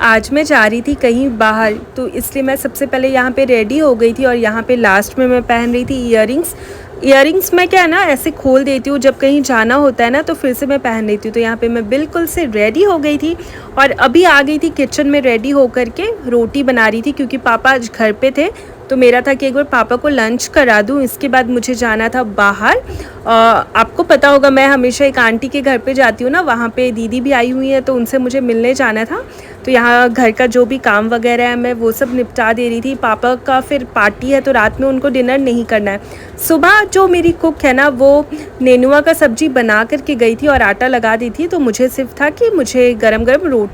आज मैं जा रही थी कहीं बाहर, तो इसलिए मैं सबसे पहले यहाँ पे रेडी हो गई थी और यहाँ पे लास्ट में मैं पहन रही थी ईयरिंग्स मैं क्या है ना ऐसे खोल देती हूँ, जब कहीं जाना होता है ना तो फिर से मैं पहन लेती हूँ। तो यहाँ पे मैं बिल्कुल से रेडी हो गई थी और अभी आ गई थी किचन में रेडी हो करके रोटी बना रही थी, क्योंकि पापा आज घर पे थे। तो मेरा था कि एक बार पापा को लंच करा दूँ, इसके बाद मुझे जाना था बाहर। आपको पता होगा मैं हमेशा एक आंटी के घर पे जाती हूँ ना, वहाँ पे दीदी भी आई हुई है, तो उनसे मुझे मिलने जाना था। तो यहाँ घर का जो भी काम वगैरह है मैं वो सब निपटा दे रही थी। पापा का फिर पार्टी है तो रात में उनको डिनर नहीं करना है। सुबह जो मेरी कुक है ना वो नेनुआ का सब्ज़ी बना करके गई थी और आटा लगा दी थी, तो मुझे सिर्फ था कि मुझे गरम गरम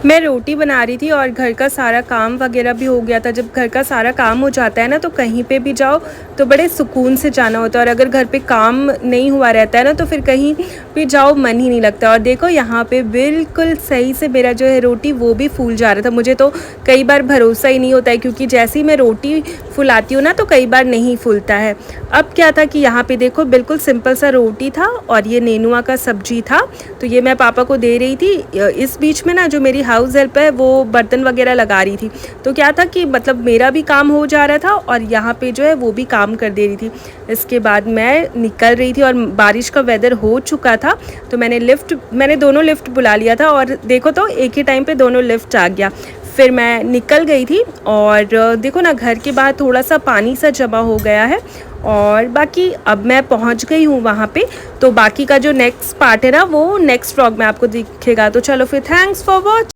मैं रोटी बना रही थी और घर का सारा काम वगैरह भी हो गया था। जब घर का सारा काम हो जाता है ना तो कहीं पे भी जाओ तो बड़े सुकून से जाना होता है, और अगर घर पे काम नहीं हुआ रहता है ना तो फिर कहीं भी जाओ मन ही नहीं लगता। और देखो यहाँ पे बिल्कुल सही से मेरा जो है रोटी वो भी फूल जा रहा था। मुझे तो कई बार भरोसा ही नहीं होता है, क्योंकि जैसे ही मैं रोटी फुलाती हूँ ना तो कई बार नहीं फूलता है। अब क्या था कि यहाँ पे देखो बिल्कुल सिंपल सा रोटी था और ये नेनुआ का सब्जी था, तो ये मैं पापा को दे रही थी। इस बीच में ना जो मेरी हाउस हेल्प है वो बर्तन वगैरह लगा रही थी, तो क्या था कि मतलब मेरा भी काम हो जा रहा था और यहाँ पे जो है वो भी काम कर दे रही थी। इसके बाद मैं निकल रही थी और बारिश का वेदर हो चुका था, तो मैंने दोनों लिफ्ट बुला लिया था और देखो तो एक ही टाइम पे दोनों लिफ्ट आ गया। फिर मैं निकल गई थी और देखो ना घर के बाहर थोड़ा सा पानी सा जमा हो गया है, और बाकी अब मैं पहुंच गई हूँ वहाँ पे। तो बाकी का जो नेक्स्ट पार्ट है ना वो नेक्स्ट व्लॉग में आपको दिखेगा। तो चलो फिर, थैंक्स फॉर वॉच।